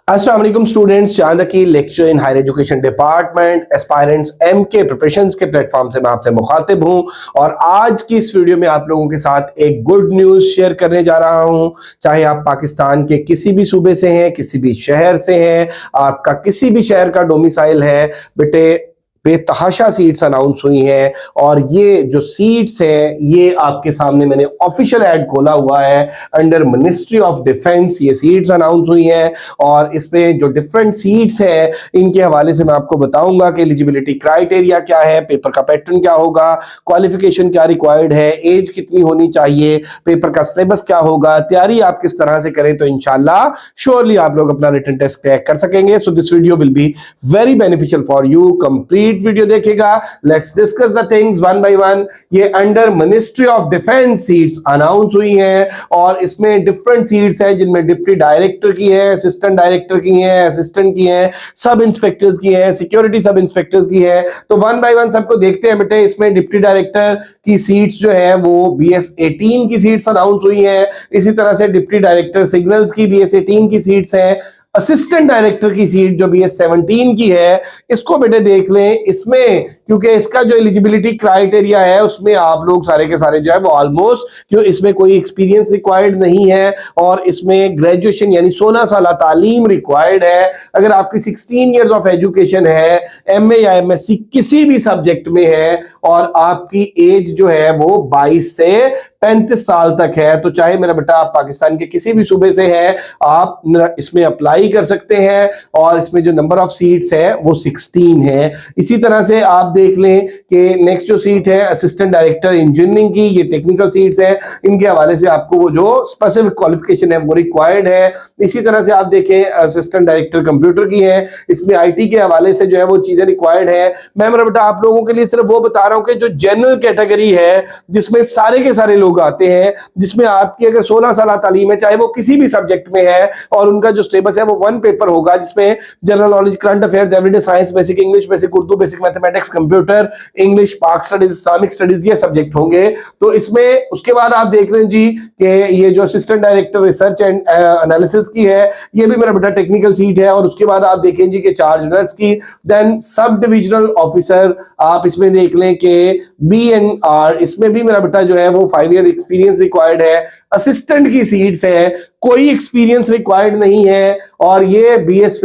अस्सलाम वालेकुम स्टूडेंट्स, चांद की lecture in higher education department aspirants MK preparations के प्लेटफॉर्म से मैं आपसे मुखातिब हूं और आज की इस वीडियो में आप लोगों के साथ एक गुड न्यूज़ शेयर करने जा रहा हूं। चाहे आप पाकिस्तान के किसी भी सूबे से हैं, किसी भी शहर से हैं, आपका किसी भी शहर का डोमिसाइल है, बेटे बेतहाशा सीट्स अनाउंस हुई हैं और ये जो सीट्स हैं ये आपके सामने मैंने ऑफिशियल ऐड खोला हुआ है अंडर मिनिस्ट्री ऑफ डिफेंस। ये सीट्स अनाउंस हुई हैं और इसमें जो डिफरेंट सीट्स हैं इनके हवाले से मैं आपको बताऊंगा कि एलिजिबिलिटी क्राइटेरिया क्या है, पेपर का पैटर्न क्या होगा, क्वालिफिकेशन क्या रिक्वायर्ड है, एज कितनी होनी चाहिए, पेपर का सिलेबस क्या होगा, तैयारी आप किस तरह से करें तो इंशाल्लाह श्योरली आप लोग अपना रिटन टेस्ट क्रैक कर सकेंगे। So this video will be very beneficial for you. Complete video देखेगा। Let's discuss the things one by one. ये under ministry of defence seats announce हुई हैं और इसमें डिफरेंट सीट्स हैं जिनमें डिप्टी डायरेक्टर की है, असिस्टेंट डायरेक्टर की है, असिस्टेंट की है, सब इंस्पेक्टर्स की है, सिक्योरिटी सब इंस्पेक्टर्स की है। तो वन बाय वन सबको देखते हैं बेटे। इसमें डिप्टी डायरेक्टर की सीट्स जो है वो BS 18 की सीट्स अनाउंस हुई है। इसी तरह से डिप्टी डायरेक्टर सिग्नल्स की BS 18 की सीट्स है। असिस्टेंट डायरेक्टर की सीट जो BS 17 की है इसको बेटे देख लें। इसमें क्योंकि इसका जो एलिजिबिलिटी क्राइटेरिया है उसमें आप लोग सारे के सारे जो है वो ऑलमोस्ट, क्यों इसमें कोई एक्सपीरियंस रिक्वायर्ड नहीं है और इसमें ग्रेजुएशन यानी 16 साल तालीम रिक्वायर्ड है। अगर आपकी 16 इयर्स ऑफ एजुकेशन है, MA या MSc किसी भी सब्जेक्ट में है और आपकी एज जो है वो 22 से 35 साल तक है तो चाहे मेरा बेटा आप पाकिस्तान के किसी भी सूबे से हैं आप इसमें अप्लाई कर सकते हैं और इसमें जो नंबर ऑफ सीट्स है वो 16 है। इसी तरह से आप देख लें कि नेक्स्ट जो सीट है असिस्टेंट डायरेक्टर इंजीनियरिंग की, ये टेक्निकल सीट्स है। इनके हवाले से आपको वो जो स्पेसिफिक क्वालिफिकेशन है वो रिक्वायर्ड है। इसी तरह से आप देखें असिस्टेंट डायरेक्टर कंप्यूटर की है, इसमें IT के हवाले से जो है वो चीजें रिक्वायर्ड है। मैं मेरा बेटा आप लोगों के लिए सिर्फ वो बता रहा हूं कि जो जनरल कैटेगरी है जिसमें सारे के सारे लोग आते हैं, जिसमें आपकी अगर 16 साल तालीम है चाहे वो किसी भी सब्जेक्ट में है और उनका जो सिलेबस है वो वन पेपर होगा जिसमें general knowledge, current affairs, everyday science, basic English, basic Urdu, basic mathematics, computer, English, Pak studies, Islamic studies ये सब्जेक्ट होंगे। तो इसमें उसके बाद आप देख रहे हैं जी कि ये जो assistant director research and analysis की है ये भी मेरा बेटा टेक्निकल सीट है। और उसके बाद आप देखें जी कि चार्ज नर्स की, देन सब डिविजनल ऑफिसर आप इसमें देख लें कि BNR, इसमें भी मेरा बेटा जो है वो 5 ईयर एक्सपीरियंस रिक्वायर्ड है। असिस्टेंट की सीट्स है, कोई एक्सपीरियंस रिक्वायर्ड नहीं है और ये BS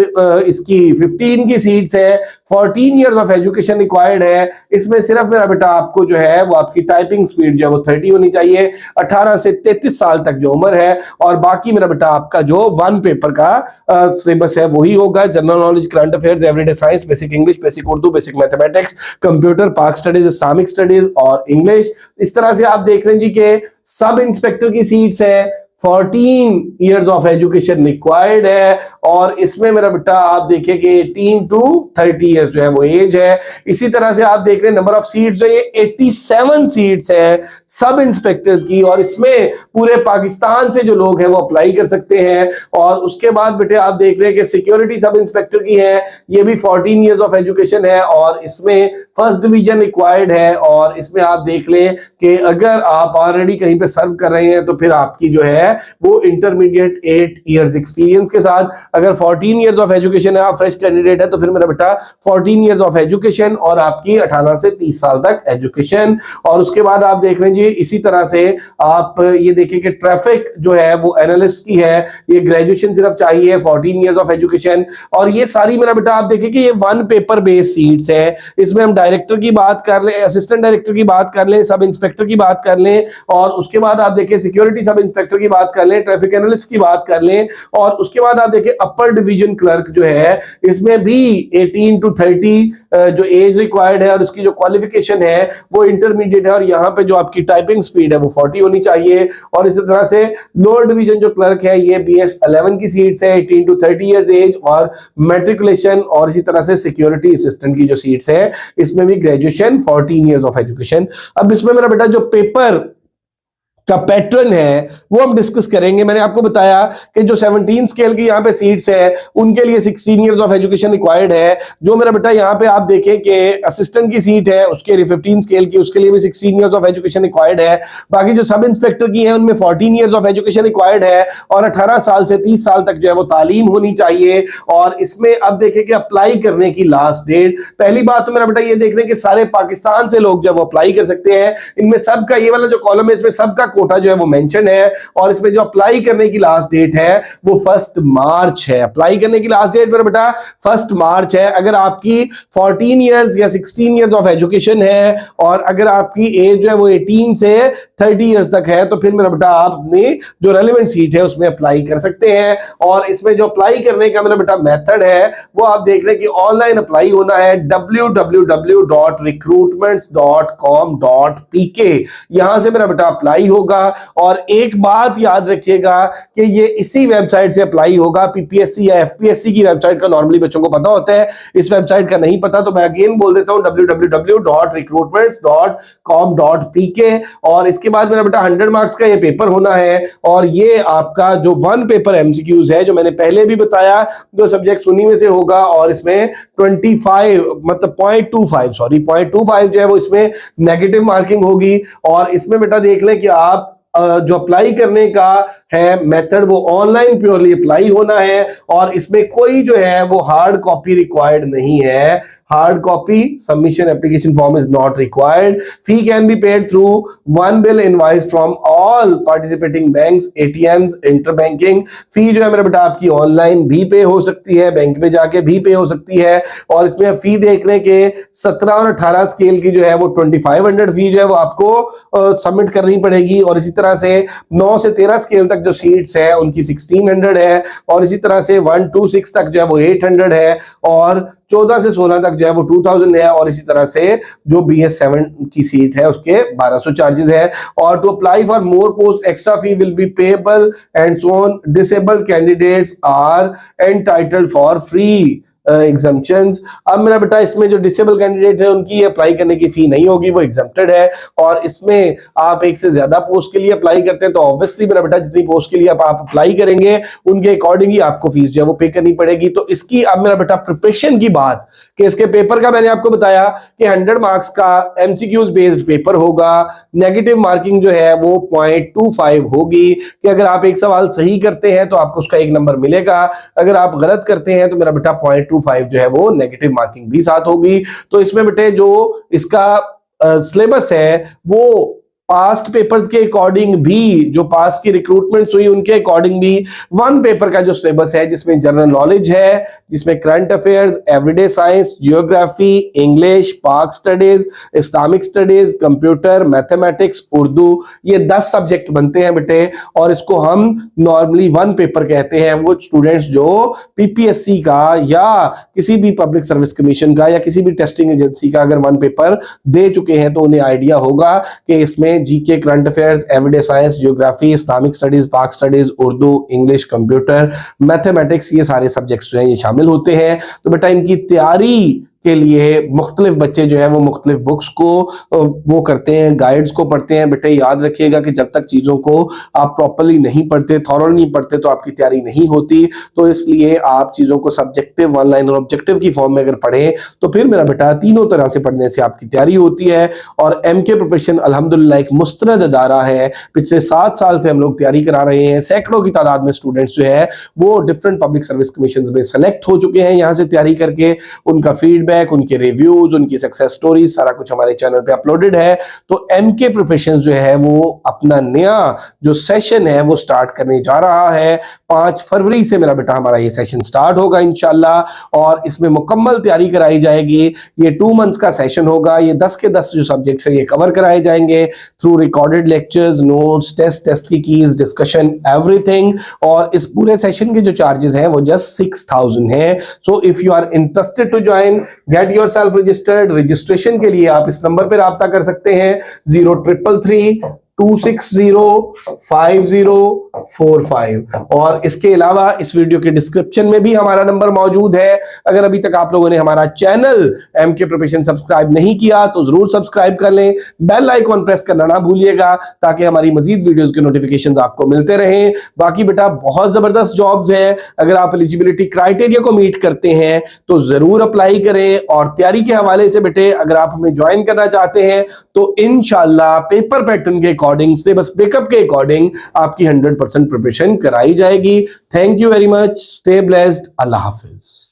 इसकी 15 की सीट्स है, 14 इयर्स ऑफ एजुकेशन रिक्वायर्ड है। इसमें सिर्फ मेरा बेटा आपको जो है वो आपकी टाइपिंग स्पीड जो है वो 30 होनी चाहिए, 18 से 33 साल तक जो उम्र है और बाकी मेरा बेटा आपका जो वन पेपर का सिलेबस है वही होगा, general knowledge, current affairs, everyday science, basic English, basic Urdu, basic mathematics, computer, पाक स्टडीज, इस्लामिक स्टडीज और इंग्लिश। इस तरह से आप देख रहे हैं जी कि सब इंस्पेक्टर की सीट्स है, 14 इयर्स ऑफ एजुकेशन रिक्वायर्ड है और इसमें मेरा बेटा आप देखिए कि 18 टू 30 इयर्स जो है वो एज है। इसी तरह से आप देख रहे हैं नंबर ऑफ सीट्स जो ये 87 सीट्स है सब इंस्पेक्टर्स की और इसमें पूरे पाकिस्तान से जो लोग हैं वो अप्लाई कर सकते हैं। और उसके बाद बेटे आप देख रहे हैं कि सिक्योरिटी सब इंस्पेक्टर की है, ये भी 14 इयर्स ऑफ एजुकेशन है और इसमें फर्स्ट डिवीजन रिक्वायर्ड है। और इसमें आप देख लें कि अगर आप ऑलरेडी कहीं पे सर्व कर रहे हैं तो फिर आपकी जो है वो इंटरमीडिएट 8 इयर्स एक्सपीरियंस के साथ, अगर 14 इयर्स ऑफ एजुकेशन है, आप फ्रेश कैंडिडेट है तो फिर मेरा बेटा 14 इयर्स ऑफ एजुकेशन और आपकी 18 से 30 साल तक एजुकेशन। और उसके बाद आप देख रहे हैं जी इसी तरह से आप ये देखिए कि ट्रैफिक जो है वो एनालिस्ट की है, ये ग्रेजुएशन सिर्फ चाहिए, 14 इयर्स ऑफ एजुकेशन। और ये सारी मेरा बेटा आप देखिए कि ये वन पेपर बेस्ड सीट्स है। इसमें हम डायरेक्टर की बात कर लें, असिस्टेंट डायरेक्टर की बात कर लें, सब इंस्पेक्टर की बात कर लें और उसके बाद आप देखिए सिक्योरिटी सब इंस्पेक्टर की बात कर लें, ट्रैफिक एनालिस्ट की बात कर लें और उसके बाद आप देखिए अपर डिवीजन क्लर्क जो है इसमें भी 18 टू 30 जो एज रिक्वायर्ड है और उसकी जो क्वालिफिकेशन है वो इंटरमीडिएट है और यहाँ पे जो आपकी टाइपिंग स्पीड है वो 40 होनी चाहिए। और इसी तरह से लोअर डिवीजन जो क्लर्क है ये BS 11 की सीट्स है, 18 टू 30 इयर्स एज और मैट्रिकुलेशन। और इसी तरह से सिक्योरिटी असिस्टेंट की जो सीट्स है इसमें भी ग्रेजुएशन, 14 इयर्स ऑफ एजुकेशन। अब इसमें मेरा बेटा जो पेपर का पैटर्न है वो हम डिस्कस करेंगे। मैंने आपको बताया कि जो 17 स्केल की यहाँ पे सीट्स है उनके लिए 16 इयर्स ऑफ एजुकेशन रिक्वायर्ड है। जो मेरा बेटा यहाँ पे आप देखें कि असिस्टेंट की सीट है उसके लिए 15 स्केल की, उसके लिए भी 16 इयर्स ऑफ एजुकेशन रिक्वायर्ड है। बाकी जो सब इंस्पेक्टर की है उनमें 14 इयर्स ऑफ एजुकेशन रिक्वायर्ड है और 18 साल से 30 साल तक जो है वो तालीम होनी चाहिए। और इसमें अब देखें कि अप्लाई करने की लास्ट डेट, पहली बात तो मेरा बेटा ये देख लें कि सारे पाकिस्तान से लोग जो वो अप्लाई कर सकते हैं। इनमें सबका ये वाला जो कॉलम है इसमें सबका कोटा जो है वो मेंशन है और इसमें जो अप्लाई करने की लास्ट डेट है वो 1 मार्च है। अप्लाई करने की लास्ट डेट मेरा बेटा 1 मार्च है। अगर आपकी 14 इयर्स या 16 इयर्स ऑफ एजुकेशन है और अगर आपकी एज जो है वो 18 से 30 इयर्स तक है तो फिर मेरा बेटा आप अपनी जो रेलेवेंट सीट है उसमें अप्लाई कर सकते हैं। और इसमें जो अप्लाई करने का मेरा बेटा मेथड है वो आप देख लें कि ऑनलाइन अप्लाई होना है www.recruitments.com.pk। यहां से मेरा बेटा अप्लाई होगा। और एक बात याद रखिएगा कि ये इसी वेबसाइट से अप्लाई होगा। पीपीएससी या एफपीएससी की वेबसाइट का नॉर्मली बच्चों को पता होता है, इस वेबसाइट का नहीं पता तो मैं अगेन बोल देता हूं www.recruitments.com.pk। और इसके बाद मेरा बेटा 100 मार्क्स का ये पेपर होना है और ये आपका जो वन पेपर एमसीक्यूज है जो मैंने पहले भी बताया, जो सब्जेक्ट उन्हीं में से होगा और इसमें 25 मतलब 0.25 जो है वो इसमें नेगेटिव मार्किंग होगी। और इसमें बेटा देख लें कि आप जो अप्लाई करने का है मेथड वो ऑनलाइन प्योरली अप्लाई होना है और इसमें कोई जो है वो हार्ड कॉपी रिक्वायर्ड नहीं है। Hard copy submission application form is not required. Fee can be paid through one bill invoice from all participating banks, ATMs, interbanking. फी जो है मेरा बेटा आपकी ऑनलाइन भी पे हो सकती है, बैंक में जाके भी पे हो सकती है। और इसमें फी देख रहे के 17 और 18 स्केल की जो है वो 2500 फी जो है वो आपको सबमिट करनी पड़ेगी। और इसी तरह से 9 से 13 स्केल तक जो सीट्स है उनकी 1600 है और इसी तरह से 1 to 6 तक जो है वो 800 है और 14 से 16 तक जो है वो 2000 है। और इसी तरह से जो BS7 की सीट है उसके 1200 चार्जेस है। और to apply for more post extra fee will be payable and so on. Disabled candidates are entitled for free exemptions. अब मेरा बेटा इसमें जो डिसेबल कैंडिडेट है उनकी अप्लाई करने की फी नहीं होगी, वो एग्जम्प्टेड है। और इसमें आप एक से ज्यादा पोस्ट के लिए अप्लाई करते हैं तो ऑब्वियसली मेरा बेटा जितनी पोस्ट के लिए आप अप्लाई करेंगे उनके अकॉर्डिंग ही आपको फीस जो है वो पे करनी पड़ेगी। तो इसकी अब मेरा बेटा प्रिपरेशन की बात कि इसके पेपर का मैंने आपको बताया कि 100 मार्क्स का एमसीक्यूज बेस्ड पेपर होगा। नेगेटिव मार्किंग जो है वो 0.25 होगी कि अगर आप एक सवाल सही करते हैं तो आपको उसका 1 नंबर मिलेगा, अगर आप गलत करते हैं तो मेरा बेटा 0.25 जो है वो नेगेटिव मार्किंग भी साथ होगी। तो इसमें बेटे जो इसका सिलेबस है वो पास्ट पेपर्स के अकॉर्डिंग भी, जो पास की रिक्रूटमेंट्स हुई उनके अकॉर्डिंग भी वन पेपर का जो सिलेबस है जिसमें जनरल नॉलेज है, जिसमें current affairs, everyday science, geography, English, Pak studies, Islamic studies, computer, mathematics, Urdu, ये 10 सब्जेक्ट बनते हैं बेटे। और इसको हम नॉर्मली वन पेपर कहते हैं। वो स्टूडेंट्स जो पीपीएससी का या किसी भी पब्लिक सर्विस कमीशन का या किसी भी टेस्टिंग एजेंसी का अगर वन पेपर दे चुके हैं तो उन्हें आइडिया होगा कि इसमें GK, current affairs, everyday science, geography, Islamic studies, Pak studies, Urdu, English, computer, mathematics, ये सारे सब्जेक्ट्स जो हैं ये शामिल होते हैं। तो बेटा इनकी तैयारी के लिए मुख्तलिफ बच्चे जो है वो मुख्तलिफ बुक्स को वो करते हैं, गाइड्स को पढ़ते हैं। बेटे याद रखिएगा कि जब तक चीज़ों को आप प्रॉपरली नहीं पढ़ते, थॉरली नहीं पढ़ते तो आपकी तैयारी नहीं होती। तो इसलिए आप चीज़ों को सब्जेक्टिव, वन लाइन और ऑब्जेक्टिव की फॉर्म में अगर पढ़ें तो फिर मेरा बेटा तीनों तरह से पढ़ने से आपकी तैयारी होती है। और एमके प्रिपरेशन अल्हम्दुलिल्लाह एक मुस्तनद अदारा है। पिछले 7 साल से हम लोग तैयारी करा रहे हैं। सैकड़ों की तादाद में स्टूडेंट्स जो है वो डिफरेंट पब्लिक सर्विस कमीशन में सेलेक्ट हो चुके हैं। यहाँ से तैयारी करके उनका फीडबैक, उनके रिव्यूज, उनकी सक्सेस स्टोरी सारा कुछ हमारे चैनल पे अपलोडेड है। तो एमके प्रिपरेशन जो है वो अपना नया जो सेशन है वो स्टार्ट करने जा रहा है। 5 फरवरी से मेरा बेटा हमारा ये सेशन स्टार्ट होगा इंशाल्लाह और इसमें मुकम्मल तैयारी कराई जाएगी। ये 2 मंथ्स का सेशन होगा। ये 10 के 10 जो सब्जेक्ट्स है ये कवर कराए जाएंगे through recorded lectures, notes, test की कीज, डिस्कशन, एवरीथिंग। और इस पूरे सेशन के जो चार्जेस हैं वो जस्ट 6000 है। So if you are interested to join, get yourself registered. Registration के लिए आप इस नंबर पर राब्ता कर सकते हैं 0333 260545 और इसके अलावा इस वीडियो के डिस्क्रिप्शन में भी हमारा नंबर मौजूद है। अगर अभी तक आप लोगों ने हमारा चैनल एमके प्रिपरेशन सब्सक्राइब नहीं किया तो जरूर सब्सक्राइब कर लें, बेल आइकॉन प्रेस करना ना भूलिएगा ताकि हमारी मजीद वीडियोस के नोटिफिकेशंस आपको मिलते रहें। बाकी बेटा बहुत जबरदस्त जॉब्स हैं, अगर आप एलिजिबिलिटी क्राइटेरिया को मीट करते हैं तो जरूर अप्लाई करें। और तैयारी के हवाले से बेटे अगर आप हमें ज्वाइन करना चाहते हैं तो इंशाल्लाह पेपर पैटर्न के अकॉर्डिंग, सिलेबस ब्रेकअप के अकॉर्डिंग आपकी 100% प्रिपरेशन कराई जाएगी। Thank you very much, stay blessed, Allah Hafiz.